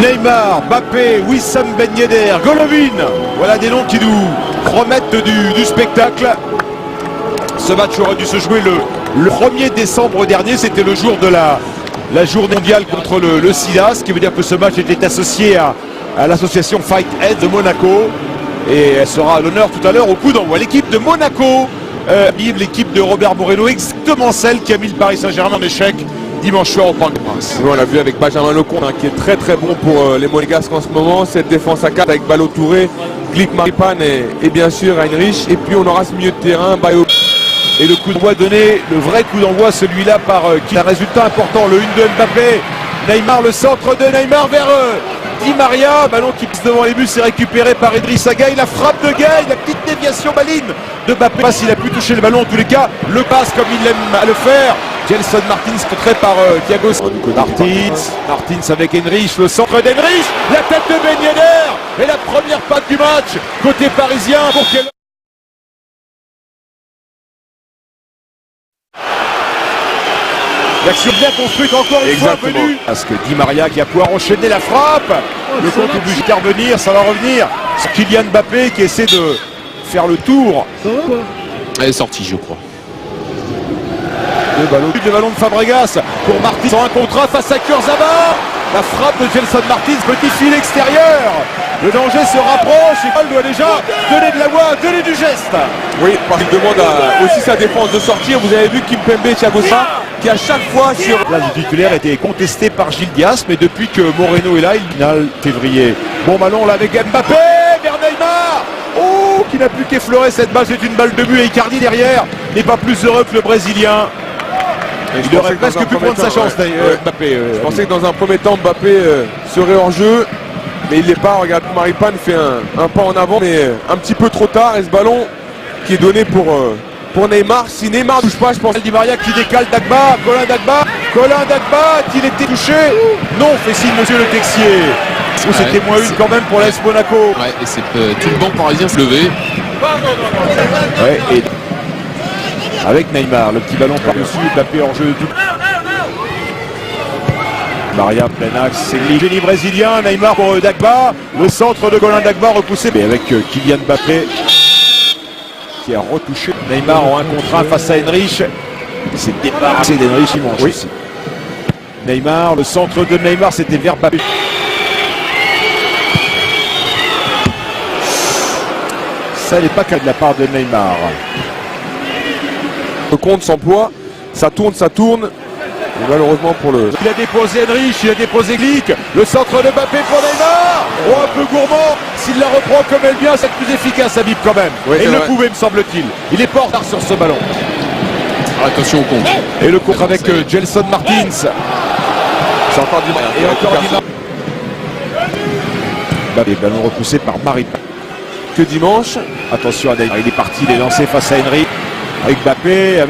Neymar, Mbappé, Wissam Ben Yedder, Golovin. Voilà des noms qui nous promettent du spectacle. Ce match aurait dû se jouer le 1er décembre dernier. C'était le jour de la journée mondiale contre le sida. Ce qui veut dire que ce match était associé à l'association Fight Aid de Monaco. Et elle sera à l'honneur tout à l'heure au coup d'envoi. L'équipe de Monaco, l'équipe de Robert Moreno, exactement celle qui a mis le Paris Saint-Germain en échec dimanche soir au Parc des Princes. On l'a vu avec Benjamin Lecomte qui est très bon pour les Monégasques en ce moment. Cette défense à 4 avec Balo Touré, Glick Maripane et bien sûr Heinrich. Et puis on aura ce milieu de terrain, Bayo. Et le coup d'envoi donné, le vrai coup d'envoi, celui-là par qui a un résultat important, le 1 de Mbappé. Neymar, le centre de Neymar vers Di Maria, ballon qui pisse devant les buts, c'est récupéré par Idrissa Gueye, la frappe de Gueye, la petite déviation maligne de Mbappé. Je ne sais pas s'il a pu toucher le ballon, en tous les cas, le passe comme il aime à le faire. Gelson Martins contré par Thiago Martins avec Heinrich, le centre d'Heinrich, la tête de Ben Yedder et la première patte du match côté parisien pour quel... L'action bien construite encore une fois venue. Parce que Di Maria qui a pouvoir enchaîner la frappe. Le compte est obligé d'intervenir, ça va revenir. C'est Kylian Mbappé qui essaie de faire le tour. Elle est sortie, je crois. Le ballon de Fabregas pour Martins en un contre un face à Kurzawa. La frappe de Gelson Martins, petit fil extérieur. Le danger se rapproche et Paul doit déjà donner de la voix, donner du geste. Oui, parce qu'il demande aussi sa défense de sortir. Vous avez vu Kimpembe et Thiago Silva qui à chaque fois sur... La place du titulaire était contestée par Gilles Dias, mais depuis que Moreno est là, il finale février. Bon ballon là avec Mbappé vers Neymar. Oh, qui n'a plus qu'effleurer cette balle, c'est une balle de but et Icardi derrière n'est pas plus heureux que le Brésilien. Il aurait presque pu prendre sa chance, Mbappé. Je pensais que dans un premier temps, Mbappé serait hors jeu, mais il n'est pas. Regarde, Maripane fait un pas en avant, mais un petit peu trop tard. Et ce ballon qui est donné pour Neymar. Si Neymar ne touche pas, je pense. Di Maria qui décale Dagba, Colin Dagba, a-t-il été touché? Non, fait signe monsieur le Texier. C'était moins une quand même pour l'AS Monaco. Ouais, et c'est tout le banc parisien se lever. Ouais, et avec Neymar, le petit ballon par-dessus, Mbappé hors jeu. Maria plein axe, c'est le génie brésilien, Neymar pour Dagba, le centre de Colin Dagba repoussé, mais avec Kylian Mbappé qui a retouché Neymar en 1 contre 1 face à Heinrich. Il s'est débarrassé d'Heinrich, il mange aussi. Neymar, le centre de Neymar, c'était vers Mbappé. Ça n'est pas qu'à de la part de Neymar. Le compte s'emploie, ça tourne. Et malheureusement pour le... Il a déposé Heinrich, il a déposé Glick, le centre de Mbappé pour Neymar. Oh, un peu gourmand, s'il la reprend comme elle vient, c'est plus efficace à Bip quand même. Oui, et il le pouvait, me semble-t-il. Il est pas en retard sur ce ballon. Attention au compte. Et le contre avec Gelson Martins. C'est encore Di Maria. Et encore Di Maria. Ballon repoussé par Maripane. Que dimanche. Attention à Neymar, il est parti, il est lancé face à Henry. Avec Mbappé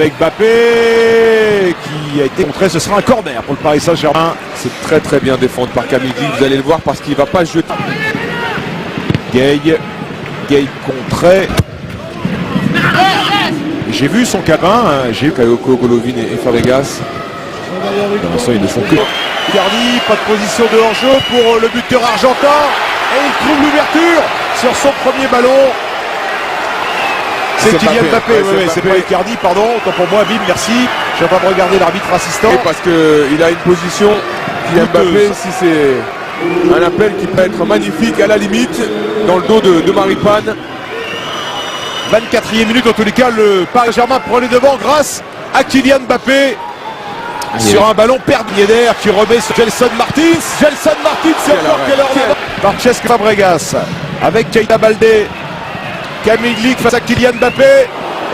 qui a été montré, ce sera un corner pour le Paris Saint-Germain. C'est très bien défendu par Camille, vous allez le voir parce qu'il ne va pas jeter. Gueye contré. J'ai vu son cabin, j'ai vu Kayoko, Golovin et Fabregas. Pour l'instant, ils ne font que... Icardi, pas de position de hors-jeu pour le buteur argentin. Et il trouve l'ouverture sur son premier ballon. C'est Kylian Mbappé, c'est pas Icardi, pardon, autant pour moi, Bim, merci. Je vais pas me regarder l'arbitre assistant. Et parce qu'il a une position, Kylian Mbappé, si c'est un appel qui peut être magnifique à la limite, dans le dos de Maripane. 24e minute, en tous les cas, le Paris Saint-Germain prend les devants grâce à Kylian Mbappé. Sur un ballon perdu, Yedder qui remet sur Gelson Martins. Gelson Martins, c'est encore quelle heure par Francesco Fabregas avec Keita Baldé. Camille Glick face à Kylian Mbappé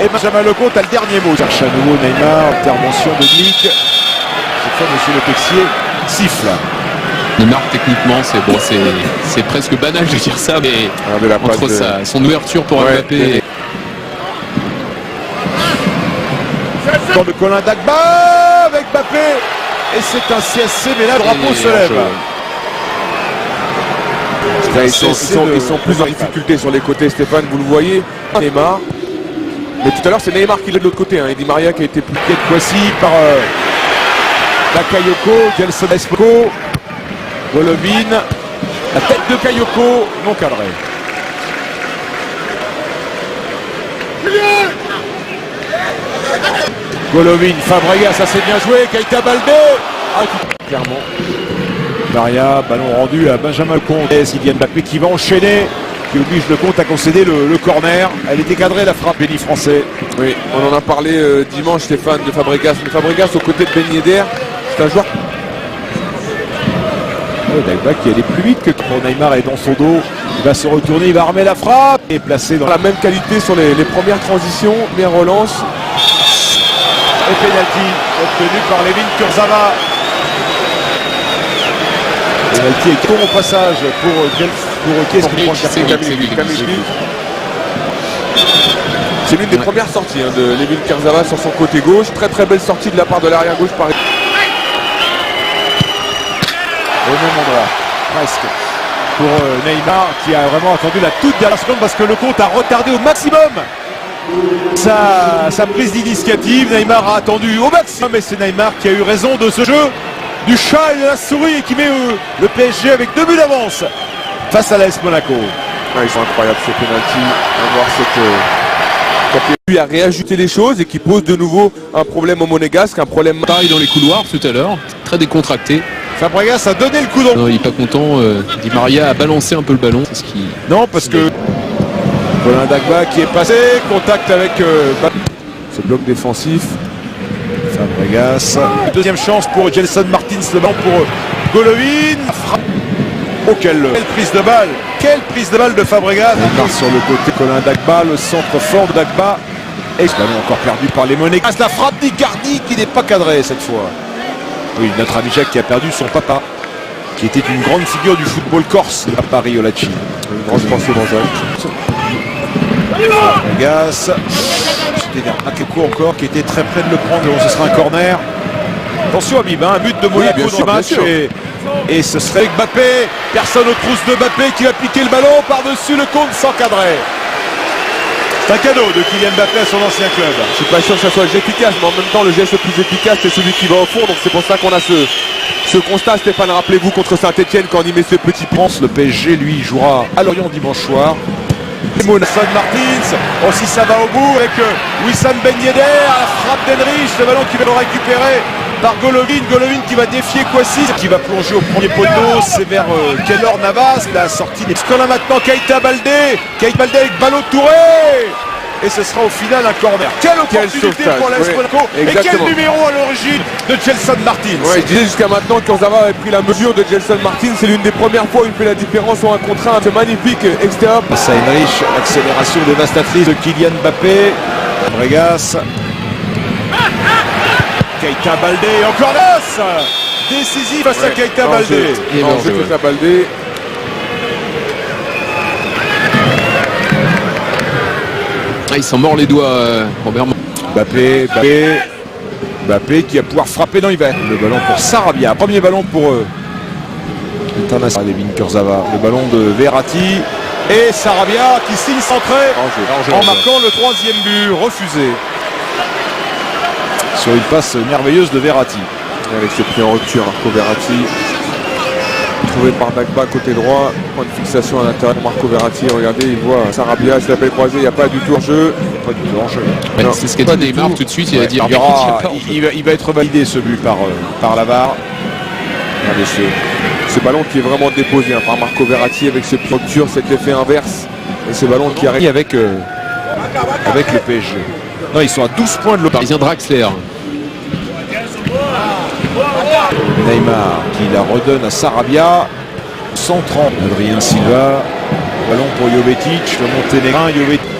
et Benjamin Lecomte a le dernier mot. Cherche à nouveau Neymar, intervention de Glick. Cette fois, monsieur le Texier siffle. Neymar, techniquement, c'est presque banal de dire ça, mais entre son ouverture pour Mbappé. Temps de Colin Dagba avec Mbappé et c'est un CSC, mais là le drapeau se lève. Ils sont plus en difficulté sur les côtés, Stéphane, vous le voyez. Neymar. Mais tout à l'heure, c'est Neymar qui est de l'autre côté. Et Di Maria qui a été plié de Kwasi par Bakayoko, Gelson Espo, Golovin. La tête de Kayoko, non cadré. Golovin, Fabregas, ça c'est bien joué. Keita Baldé. Clairement. Maria, ballon rendu à Benjamin Lecomte. Et Kylian Mbappé qui va enchaîner, qui oblige Lecomte à concéder le corner. Elle était cadrée la frappe, Béni français. Oui, on en a parlé dimanche, Stéphane, de Fabregas. Mais Fabregas aux côtés de Ben Yedder, c'est un joueur. Dagba qui allait plus vite que quand Neymar est dans son dos. Il va se retourner, il va armer la frappe et placé dans La même qualité sur les premières transitions, mais relance. Et penalty obtenu par Levin Kurzawa. Penalty est bon au passage pour qu'est-ce qu'il prend le carton. C'est l'une des premières sorties de Levin Kurzawa sur son côté gauche. Très très belle sortie de la part de l'arrière gauche par Au même endroit, presque. Pour Neymar qui a vraiment attendu la toute dernière seconde parce que Lecomte a retardé au maximum sa prise d'initiative. Neymar a attendu au maximum et c'est Neymar qui a eu raison de ce jeu du chat et de la souris et qui met le PSG avec 2 buts d'avance face à l'AS Monaco. Ils sont incroyables ces pénaltys. On va voir cette lui a réajusté les choses et qui pose de nouveau un problème au Monégasque, un problème pareil dans les couloirs tout à l'heure, très décontracté. Fabregas a donné le coup d'envoi. Non, il n'est pas content. Di Maria a balancé un peu le ballon. C'est ce qui... Non, parce que Colin Dagba qui est passé, contact avec ce bloc défensif. Fabregas. Deuxième chance pour Gelson Martins, le ballon pour Golovin. Oh, quelle prise de balle. Quelle prise de balle de Fabregas. On part sur le côté Colin Dagba, le centre fort de Dagba. Et ce ballon encore perdu par les Monégasques. La frappe d'Icardi qui n'est pas cadrée cette fois. Oui, notre ami Jacques qui a perdu son papa, qui était une grande figure du football corse à Paris Olachi. Une grande pensée dans Jacques. Fabregas. C'était Akeko encore qui était très près de le prendre. Bon, ce sera un corner. Attention Habib, un but de Monaco dans le match. Et ce serait Mbappé. Personne aux trousses de Mbappé qui va piquer le ballon par-dessus le compte sans cadrer. C'est un cadeau de Kylian Mbappé à son ancien club. Je suis pas sûr que ça soit le geste efficace, mais en même temps le geste le plus efficace c'est celui qui va au fond. Donc c'est pour ça qu'on a ce constat, Stéphane. Rappelez-vous contre Saint-Etienne quand on y met ce petit pense le PSG lui jouera à Lorient dimanche soir. Gelson Martins, aussi ça va au bout avec Wissam Ben Yedder, la frappe d'Henrich, le ballon qui va le récupérer par Golovin. Golovin qui va défier Kouassi, qui va plonger au premier poteau. C'est vers Keylor Navas, la sortie des... Qu'on a maintenant Keita Baldé. Keita Baldé avec Ballot Touré. Et ce sera au final un corner. Quelle opportunité pour l'AS Monaco. Et quel numéro à l'origine de Gelson Martins. Je disais jusqu'à maintenant que Kurzawa avait pris la mesure de Gelson Martins. C'est l'une des premières fois où il fait la différence en un contre un. Ce magnifique extérieur. Ça Henrich, l'accélération dévastatrice de Kylian Mbappé. Fabregas. Keita Baldé, encore là. Décisif face à Keita Baldé. Keita Baldé. Il s'en mord les doigts, Robert. Mbappé qui va pouvoir frapper dans l'hiver. Le ballon pour Sarabia. Premier ballon pour International Levin Kurzawa. Le ballon de Verratti. Et Sarabia qui signe centré en marquant le 3e but. Refusé. Sur une passe merveilleuse de Verratti. Avec ce pied en rupture, Marco Verratti. Trouvé par Dagba côté droit, point de fixation à l'intérieur de Marco Verratti. Regardez, il voit Sarabia, c'est l'appel croisé, il n'y a pas du tout en jeu. Pas du tout en jeu. C'est ce qu'a dit Neymar tout de suite. Il a dit il va être validé ce but par la VAR. Regardez ce ballon qui est vraiment déposé par Marco Verratti avec ce pied en rupture, cet effet inverse. Et ce ballon qui arrive avec le PSG. Non, ils sont à 12 points de l'autre. Parisien Draxler. Neymar qui la redonne à Sarabia. 130. Adrien Silva. Ballon pour Jovetic. Le Monténégrin. Jovetic.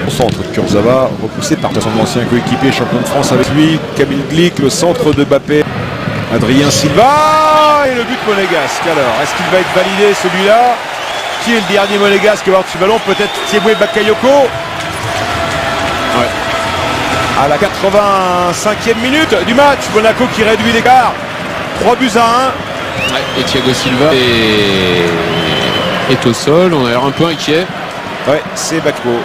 Au centre de Kurzawa. Repoussé par son ancien coéquipier champion de France avec lui. Kamil Glik. Le centre de Mbappé. Adrien Silva. Et le but monégasque. Alors, est-ce qu'il va être validé celui-là? Qui est le dernier monégasque qui va avoir ce ballon? Peut-être Thieboué Bakayoko. Ouais. À la 85e minute du match, Monaco qui réduit l'écart. 3 buts à 1. Et Thiago Silva est au sol. On a l'air un peu inquiet. Ouais, c'est Bakayoko.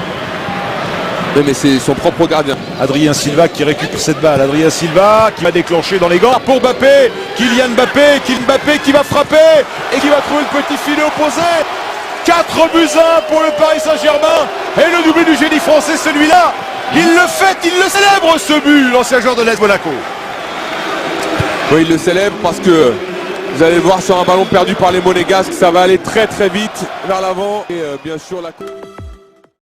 Oui, mais c'est son propre gardien. Adrien Silva qui récupère cette balle. Adrien Silva qui va déclencher dans les gants pour Mbappé. Kylian Mbappé. Kylian Mbappé qui va frapper et qui va trouver le petit filet opposé. 4-1 pour le Paris Saint-Germain. Et le doublé du génie français, celui-là, il le fête, il le célèbre ce but, l'ancien joueur de l'AS Monaco. Oui, il le célèbre parce que vous allez voir sur un ballon perdu par les Monégasques, ça va aller très très vite vers l'avant. Et bien sûr la